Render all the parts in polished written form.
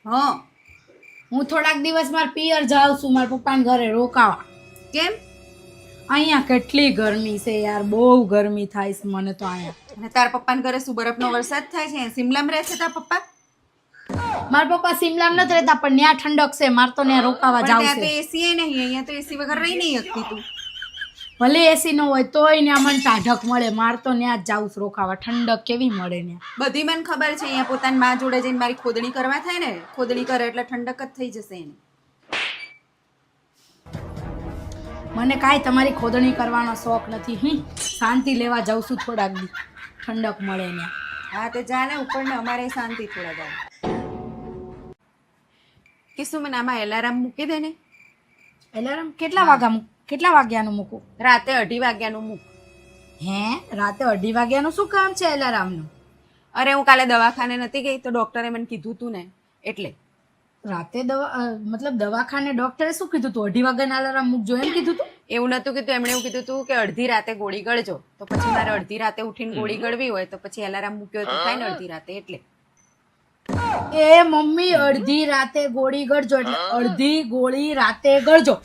હા. હું થોડાક દિવસ મારા પિયર જાઉં છું મારા પપ્પાને ઘરે રોકાવા. કેમ? અહીંયા કેટલી ગરમી છે યાર, બહુ ગરમી થાય છે મને તો અહીંયા. અને તારા પપ્પાના ઘરે શું બરફનો વરસાદ થાય છે? સિમલામાં રહે છે તારા પપ્પા? મારા પપ્પા સિમલામાં નથી રહેતા, પણ ત્યાં ઠંડક છે, મારે તો ત્યાં રોકાવા પણ જાવ ત્યાં તો છે. એસી એ નહીં, અહીંયા તો એસી વગર રહી નહીં શકતી તું. ભલે એસી ન હોય તોય ત્યાં મને ટાઢક મળે, મારે તો ત્યાં જ જાઉં છું રોકાવા. ઠંડક કેવી મળે ત્યાં. બધી મને ખબર છે, અહીંયા પોતાની માં જોડે જઈને મારી ખોદણી કરવા થાય ને, ખોદણી કરે એટલે ઠંડક જ થઈ જશે એને. મને કાંઈ તમારી ખોદણી કરવાનો શોખ નથી. શાંતિ લેવા જાઉં છું થોડાક દી, ઠંડક મળે ત્યાં. હા તે જાને ઉપર ને અમારે શાંતિ થોડા જાય. કિસ્સુ મને આમાં એલાર્મ મૂકી દે ને. એલાર્મ કેટલા વાગ્યાનું મૂકું? રાતે 2:30 વાગ્યાનું મૂક. હે, રાતે 2:30 વાગ્યાનું શું કામ છે એલાર્મનું? અરે હું કાલે દવાખાને નથી ગઈ તો ડોક્ટરે મને કીધું તું ને એટલે. રાતે મતલબ દવાખાને ડોક્ટરે શું કીધું તું? 2:30 વાગ્યાના અલાર્મ મૂકજો એમ કીધું તું? એવું નતું કીધું, એમણે એવું કીધું તું કે અડધી રાતે ગોળી ગળજો. તો પછી મારે અડધી રાતે ઉઠીને ગોળી ગળવી હોય તો પછી એલાર્મ મૂક્યો તો થાય ને અડધી રાતે એટલે. એ મમ્મી, અડધી રાતે ગોળી ગળજો એટલે અડધી ગોળી રાતે ગળજો.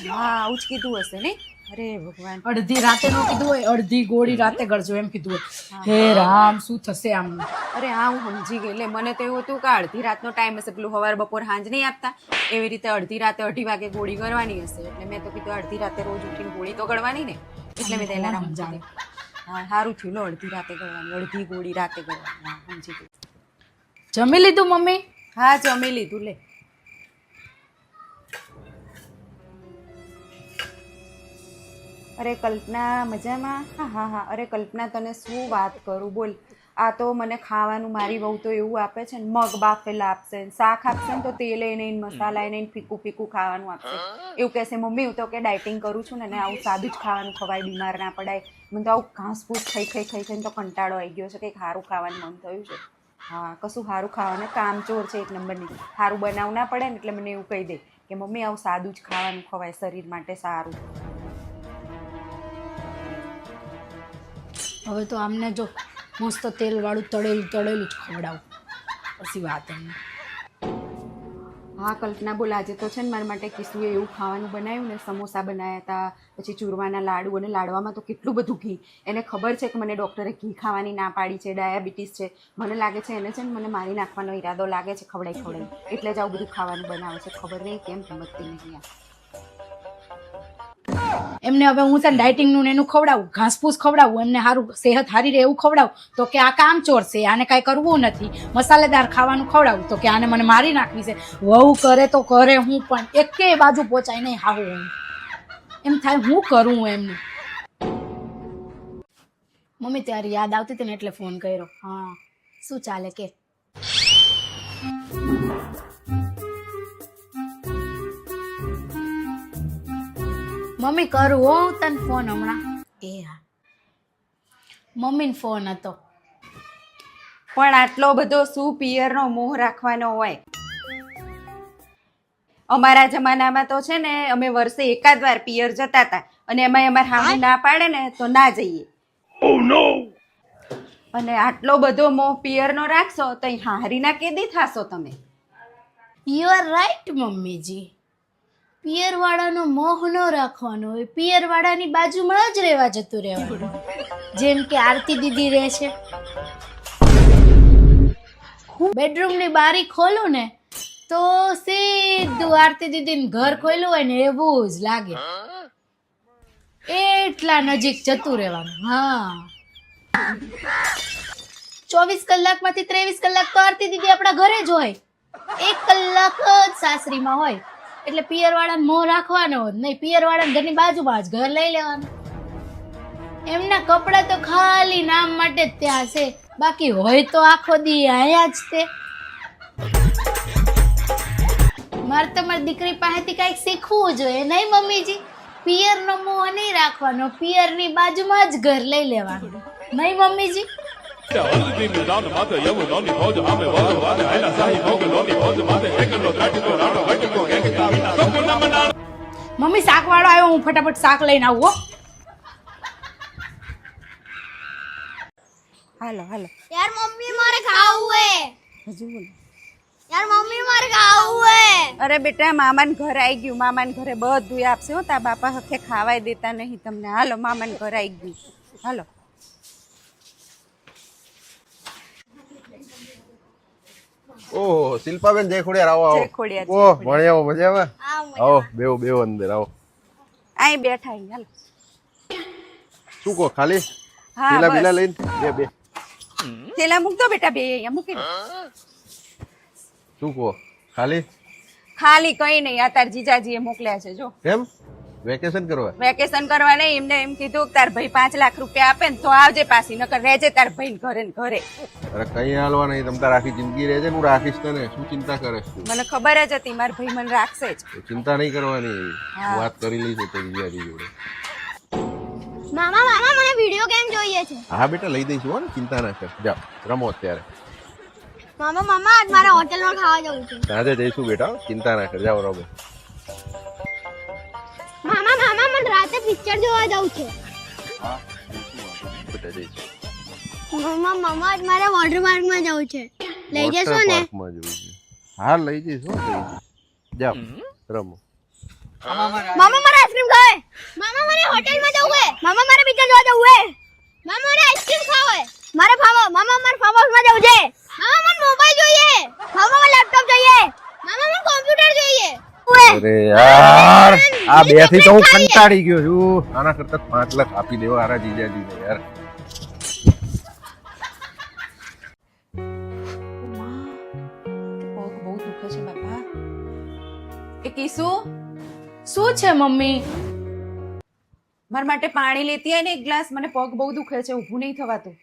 હા આવું જ કીધું હશે ને. અરે ભગવાન, અડધી રાતે નો કીધું હોય, અડધી ગોળી રાતે ગળજો એમ કીધું હોય. હે રામ, શું થશે આમ? અરે હા હું સમજી ગઈ. એટલે મને તો એવું હતું કે અડધી રાતનો ટાઈમ હશે, પેલું સવાર બપોર સાંજ નહીં આપતા એવી રીતે અડધી રાતે 2:30 વાગે ગોળી ગળવાની હશે. એટલે મેં તો કીધું અડધી રાતે રોજ ઉઠીને ગોળી તો ગળવાની ને, એટલે મેં એલાર્મ સમજાવી. હા સારું થયું લો, અડધી રાતે ગળવાની, અડધી ગોળી રાતે ગળવાની. હા સમજી ગઈ. જમી લીધું મમ્મી? હા જમી લીધું લે. અરે કલ્પના મજામાં? હા હા હા. અરે કલ્પના તને શું વાત કરું બોલ. આ તો મને ખાવાનું મારી વહુ તો એવું આપે છે ને, મગ બાફેલા આપશે, શાક આપશે ને તો તેલ નહીં, મસાલા નહીં, ફીકું ફીકું ખાવાનું આપશે. એવું કહેશે મમ્મી હું તો કે ડાયટિંગ કરું છું ને આવું સાદું જ ખાવાનું ખવાય, બીમાર ના પડાય. મને તો આવું ઘાસ ફૂસ ખાઈને તો કંટાળો આવી ગયો છે, કંઈક સારું ખાવાનું મન થયું છે. હા કશું સારું ખાવાનું, કામચોર છે એક નંબરની. સારું બનાવવું ના પડે ને એટલે મને એવું કહી દે કે મમ્મી આવું સાદું જ ખાવાનું ખવાય, શરીર માટે સારું. હવે તો આમને જો મસ્ત તેલ વાળું તળેલું જ ખવડાવું પછી વાત એમને. હા કલ્પના બોલ, આજે તો છે ને મારા માટે કિસ્સુએ એવું ખાવાનું બનાવ્યું ને, સમોસા બનાવ્યા હતા, પછી ચૂરવાના લાડુ, અને લાડવામાં તો કેટલું બધું ઘી. એને ખબર છે કે મને ડૉક્ટરે ઘી ખાવાની ના પાડી છે, ડાયાબિટીસ છે. મને લાગે છે એને છે ને મને મારી નાખવાનો ઈરાદો લાગે છે, ખવડાવી એટલે જ આવું બધું ખાવાનું બનાવે છે. ખબર નહીં કેમ સમજતી નહીં. એમને હવે હું છે ને ડાયટિંગનું એનું ખવડાવું, ઘાસપૂસ ખવડાવું, એમને સારું સેહત સારી રહે એવું ખવડાવું તો કે આ કામચોર છે, આને કાંઈ કરવું નથી. મસાલેદાર ખાવાનું ખવડાવું તો કે આને મને મારી નાખવી છે. વહુ કરે તો કરે, હું પણ એકેય બાજુ પહોંચાય નહીં. હાવું એમ થાય હું કરું એમને. મમ્મી ત્યારે યાદ આવતી હતી ને એટલે ફોન કર્યો. હા શું ચાલે કે? મમ્મી કરું હો તને ફોન હમણાં. એ હા મમ્મીને ફોન હતો. પણ આટલો બધો શું પિયરનો મોહ રાખવાનો હોય? અમારા જમાનામાં તો છે ને અમે વર્ષે એકાદ વાર પિયર જતા હતા, અને એમાં અમારે હાહુ ના પાડે ને તો ના જઈએ. અને આટલો બધો મોહ પિયરનો રાખશો તો હારીના કેદી થાશો તમે? યુ આર રાઈટ મમ્મીજી. પિયરવાળાનો મોહ ન રાખવાનો હોય, પિયરવાળાની બાજુમાં જ રહેવા જતું રહેવાનું. જેમ કે આરતી દીદી રહે છે, હું બેડરૂમની બારી ખોલું ને તો સીધું આરતી દીદીનું ઘર ખોલ્યું હોય ને એવું જ લાગે. એટલા નજીક જતું રહેવાનું. હા 24 કલાકમાંથી 23 કલાક તો આરતી દીદી આપણા ઘરે જ હોય, 1 કલાક જ સાસરીમાં હોય. એટલે પિયરવાળાને મોહ રાખવાનો જ નહીં. પિયરવાળાને ઘરની બાજુમાં જ ઘર લઈ લેવાનું. એમના કપડાં તો ખાલી નામ માટે જ ત્યાં છે, બાકી હોય તો આખો દી આયા જ તે. મારે તમારી દીકરી પાસેથી કંઈક શીખવું જોઈએ નહીં મમ્મીજી? પિયરનો મોહ નહીં રાખવાનો, પિયરની બાજુમાં જ ઘર લઈ લેવાનું નહીં મમ્મીજી? મમ્મી શાક વાળો આવ્યો, હું ફટાફટ શાક લઈને આવું. હાલો હાલો यार मम्मी मारे खाओ हुए હજુ બોલો. यार मम्मी मारे खाऊ है। અરે બેટા મામાને ઘર આવી ગયું, મામાને ઘરે બધું આપશે હો, તાર બાપા હકે ખાવાય દેતા નહીં તમને. હાલો મામાને ઘર આવી ગયું, હાલો. ઓહો શિલ્પાબેન જય ખોડિયાર આવો જય આવો ખોડિયાર, જય ઓહ ખોડિયાર. ભણી આવો મજામાં આવો બેવો બેવો અંદર આવો અહીં બેઠા અહીં, હાલો. શું કહો ખાલી હા પેલા બસ. પેલા લઈને બે થેલા મૂકતો બેટા, બે અહીંયા મૂકી દે. શું કહો ખાલી ખાલી કઈ નહીં, આ તાર જીજાજીએ મોકલ્યા છે જો કેમ વેકેશન કરવા વેકેશન કરવા નહીં. એમને એમ કીધું કે તાર ભાઈ 5 લાખ રૂપિયા આપે ને તો આવજે પાછી, નકર રહેજે તાર ભાઈ ઘરે ને ઘરે. અરે કઈ હાલવા નહીં તમ તાર આખી જિંદગી રહેજે ને હું રાખીશ તને શું ચિંતા કરે તું મને ખબર જ હતી મારા ભાઈ મને રાખશે જ. તો ચિંતા નહીં કરવાની હા. વાત કરી લઈશું તો જીજાજી જોડે मामा मामा મને વિડિયો ગેમ જોઈએ છે. હા બેટા લઈ દઈશું હો ને ચિંતા ના કર જાઓ રમો અત્યારે મામા મામા આજ મારે હોટેલમાં ખાવા જવું છે. સાંજે જઈશું બેટા ચિંતા ના કર જાઓ રમો મામા મામા મને રાતે પિક્ચર જોવા જવું છે. હા બેટા જઈશું મામા મામા આજ મારે વોટર પાર્કમાં જવું છે. લઈ જશો ને? પાર્કમાં જવું છે હા લઈ જઈશું જાઓ રમો મામા મારે આઈસ્ક્રીમ ખાવે. મામા મારે હોટેલમાં જવું છે. મામા મારે પિક્ચર જોવા જવું છે. મામા મારે આઈસ્ક્રીમ ખાવે. મારે મામા મારે ફાર્મ હાઉસમાં જવું છે. મામા મને મોબાઈલ જોઈએ. મામા મને લેપટોપ જોઈએ. મામા મને કોમ્પ્યુટર જોઈએ. અરે યાર આ બે થી તો હું કંટાળી ગયો છું આના કરતા 5 લાખ આપી દેવા આરા જીજાજીને યાર પગ બહુ દુખે છે બાપા. એ કીસુ શું છે મમ્મી? મારા માટે પાણી લેતી આય ને એક ગ્લાસ, મને પગ બહુ દુખે છે, ઊભું નહીં થવાતું.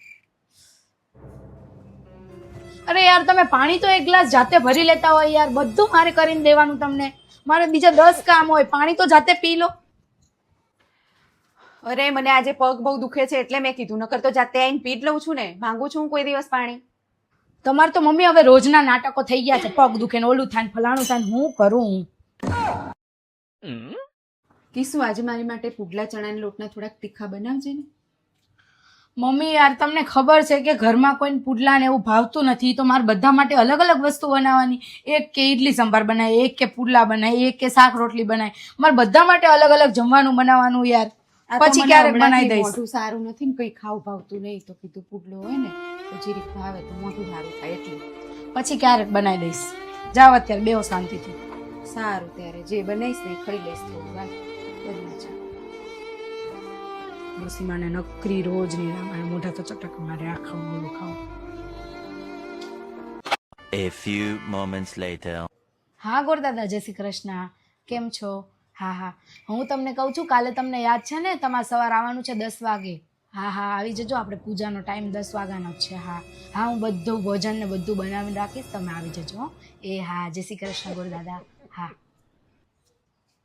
અરે યાર તમે પાણી તો એક ગ્લાસ જાતે ભરી લેતા હોય યાર, બધું મારે કરીને દેવાનું તમને. મારે બીજા 10 કામ હોય, પાણી તો જાતે પી લો. અરે મને આજે પગ બહુ દુખે છે એટલે મેં કીધું, નકર તો જાતે આવીને પી જ લઉં છું ને. માંગુ છું હું કોઈ દિવસ પાણી? તમારે તો મમ્મી હવે રોજના નાટકો થઈ ગયા છે, પગ દુખે ને ઓલું થાય ને ફલાણું થાય ને હું કરું. કીસુ આજે મારી માટે પુડલા ચણાના લોટના થોડાક તીખા બનાવજે ને. મમ્મી યાર તમને ખબર છે કે ઘરમાં કોઈને પુડલા ને એવું ભાવતું નથી, તો મારે બધા માટે અલગ અલગ વસ્તુ બનાવવાની. એક કે ઇડલી સંભાર બનાય, એક કે પુડલા બનાય, એક કે શાક રોટલી બનાય. મારે બધા માટે અલગ અલગ જમવાનું બનાવવાનું યાર. આ તો પછી મને ક્યારેક હમણાંથી બનાવી દઈશ. મોઢું સારું નથી ને કઈ ખાવું ભાવતું નહીં, તો કીધું પુડલો હોય ને તો જીરીક ભાવે તો મોઢું સારું થાય એટલે. પછી ક્યારેક બનાવી દઈશ. જાવ અત્યારે બેહો શાંતિથી. સારું ત્યારે જે બનાવીશ ને એ ખાઈ લઈશ થોડું વાર. બરાબર છે. ડોસીમાને નકરી રોજ ની રામાયણ મોઢા તો ચટક મારે આ ખાવું ઓલું ખાવું. A few moments later. હા ગોરદાદા જય શ્રી કૃષ્ણ, કેમ છો? હા હા હું તમને કહું છું, કાલે તમને યાદ છે ને તમારે સવાર આવવાનું છે 10 વાગે. હા હા આવી જજો, આપણે પૂજાનો ટાઈમ 10 વાગ્યાનો જ છે. હા હા હું બધું ભોજન ને બધું બનાવીને રાખીશ, તમે આવી જજો હો. એ હા જય શ્રી કૃષ્ણ ગોરદાદા. હા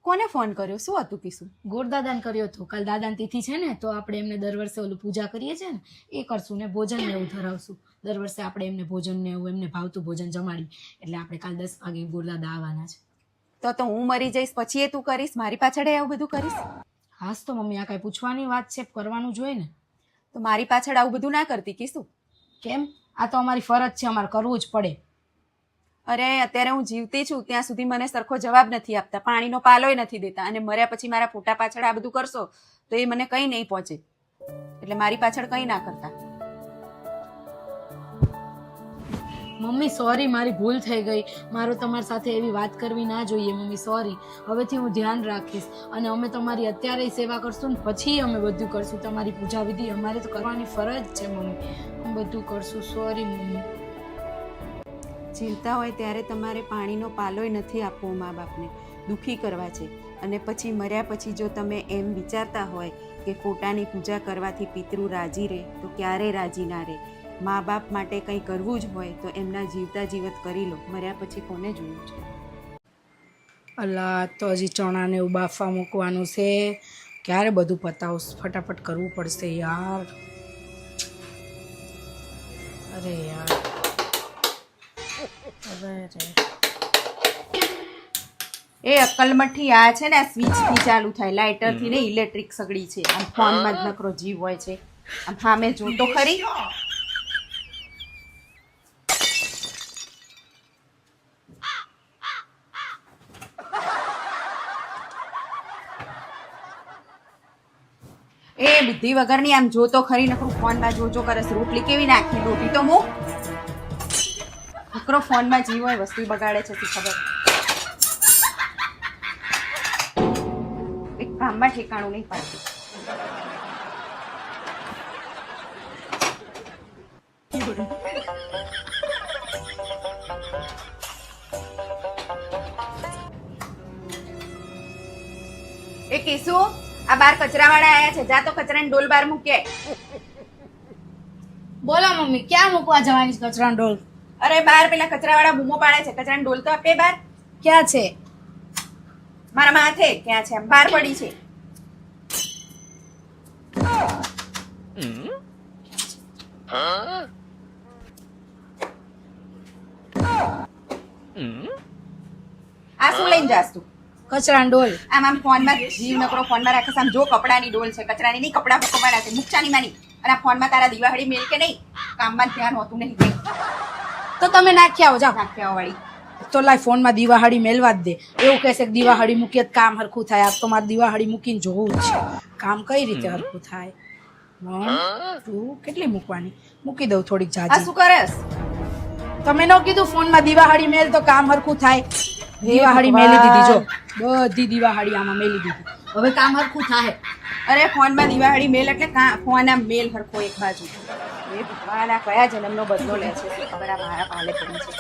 કોને ફોન કર્યો? શું હતું કીસુ? ગોરદાદાને કર્યો હતો. કાલ દાદાની તિથિ છે ને તો આપણે એમને દર વર્ષે ઓલું પૂજા કરીએ છીએ ને એ કરશું ને ભોજન ને એવું ધરાવશું. દર વર્ષે આપણે એમને ભોજન ને એવું એમને ભાવતું ભોજન જમાડી, એટલે આપણે કાલ 10 વાગે ગોરદાદા આવવાના છે. તો હું મરી જઈશ પછી એ તું કરીશ? મારી પાછળ આવું બધું કરીશ? હાસ તો મમ્મી આ કાંઈ પૂછવાની વાત છે, કરવાનું જોઈએ ને. તો મારી પાછળ આવું બધું ના કરતી કીસુ. કેમ? આ તો અમારી ફરજ છે, અમારે કરવું જ પડે. અરે અત્યારે હું જીવતી છું ત્યાં સુધી મને સરખો જવાબ નથી આપતા, પાણીનો પાલોય નથી દેતા, અને મર્યા પછી મારા ફોટા પાછળ આ બધું કરશો તો એ મને કંઈ નહીં પહોંચે. એટલે મારી પાછળ કંઈ ના કરતા. મમ્મી સોરી, મારી ભૂલ થઈ ગઈ. મારો તમારી સાથે એવી વાત કરવી ના જોઈએ મમ્મી, સોરી. હવેથી હું ધ્યાન રાખીશ, અને અમે તમારી અત્યારે સેવા કરશું ને પછી અમે બધું કરશું. તમારી પૂજા વિધિ અમારે તો કરવાની ફરજ છે મમ્મી, અમે બધું કરશું. Sorry mummy. જીવતા હોય ત્યારે તમારે પાણીનો પાલોય નથી આપવો મા બાપને, દુઃખી કરવા છે. અને પછી મર્યા પછી જો તમે એમ વિચારતા હોય કે ફોટાની પૂજા કરવાથી પિતૃ રાજી રહે, તો ક્યારેય રાજી ના રહે. મા બાપ માટે કંઈ કરવું જ હોય તો એમના જીવતા જીવત કરી લો, મર્યા પછી કોને જોયું છે? અલા તો હજી ચણા ને એવું બાફવા મૂકવાનું છે, ક્યારે બધું પતાવું? ફટાફટ કરવું પડશે યાર. અરે યાર એ અક્કલમઠી આ છે ને, આ સ્વિચથી ચાલુ થાય, લાઇટરથી ને ઇલેક્ટ્રિક સગડી છે. આમ ફોનમાં જ નકરો જીવ હોય છે. આમ સામે જો તો ખરી. બુદ્ધિ વગરની આમ જોતો ખરી નકરું ફોનમાં જોજો કરસ રોટલી કેવી નાખી રોટી તો મૂક નકરો ફોનમાં જીવ હોય વસ્તુ બગાડે છે તી ખબર એક કામમાં ઠેકાણું નહીં પાડતી એ કેસુ આ બાર કચરાવાળા આયા છે જા તો કચરાની ડોલ બાર મૂકે બોલો મમ્મી ક્યાં મૂકવા જવાની છે કચરાનો ડોલ? અરે બાર પેલા કચરાવાળા બૂમો પાડે છે કચરાની ડોલ તો આપે બાર ક્યાં છે? મારા માથે ક્યાં છે આમ બાર પડી છે આ શું લઈને જાસ તું કચરાનો ડોલ. આમ ફોનમાં જીવ નકરો ફોનમાં રાખે છે આમ જો કપડાની ડોલ છે કચરાની નહીં કપડા પકવાડા છે મુકચાની માની અને આ ફોનમાં તારા દિવાળી મેલ કે નહીં કામમાં ધ્યાન હોતું નહીં કઈ તો તમે નાખી આવો જાઓ. નાખ્યા વાળી તો લાય ફોનમાં દિવાહળી મેલવા જ દે. એવું કહેશે કે દિવાહળી મૂકીએ તો કામ હરખું થાય. આજ તો મારે દિવાહળી મૂકીને જોવું જ છે કામ કઈ રીતે હરખું થાય. 1 2 કેટલી મૂકવાની? મૂકી દઉં થોડીક આ જાજી. શું કરસ તમે ન કીધું ફોનમાં દિવાહળી મેલ તો કામ હરખું થાય. દિવાહળી મેલી દીધી જો બધી દિવાહળી આમાં મેલી દીધી. હવે કામ હરખું થાય. અરે ફોનમાં દિવાળી મેલ એટલે ફોન આમ મેલ હરખો એક બાજુ એ ભગવાન આ કયા જન્મનો બદલો લે છે શું ખબર આ મારા પાલે પડી છે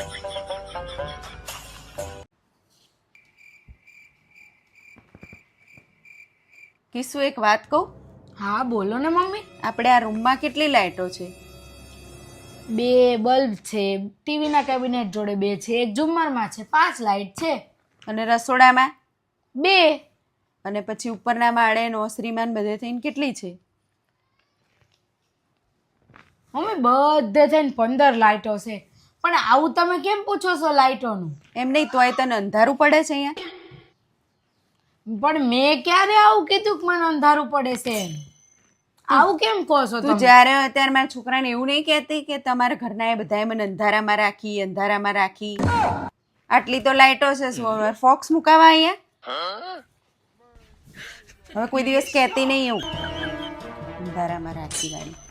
કિસ્સુ એક વાત કહું હા બોલો ને મમ્મી. આપણે આ રૂમમાં કેટલી લાઈટો છે? 2 બલ્બ છે, ટીવીના કેબિનેટ જોડે 2 છે, એક ઝુમ્મરમાં છે, 5 લાઇટ છે. અને રસોડામાં 2 અને પછી ઉપરના માળે નોસરીમાં બધે થઈને કેટલી છે? મમ્મી બધે થઈને 15 લાઇટો છે. પણ આવું તમે કેમ પૂછો છો લાઇટોનું? એમ નહીં તોય તને અંધારું પડે છે અહીંયા પણ મેં ક્યારે આવું કીધું કે મને અંધારું પડે છે એમ? આવું કેમ કહો છો તું તમે? જ્યારે અત્યારે મારા છોકરાને એવું નહીં કહેતી કે તમારા ઘરના એ બધાએ મને અંધારામાં રાખી આટલી તો લાઈટો છે ફોક્સ મુકાવા અહીંયા હવે કોઈ દિવસ કહેતી નહીં એવું અંધારામાં રાખી વાળી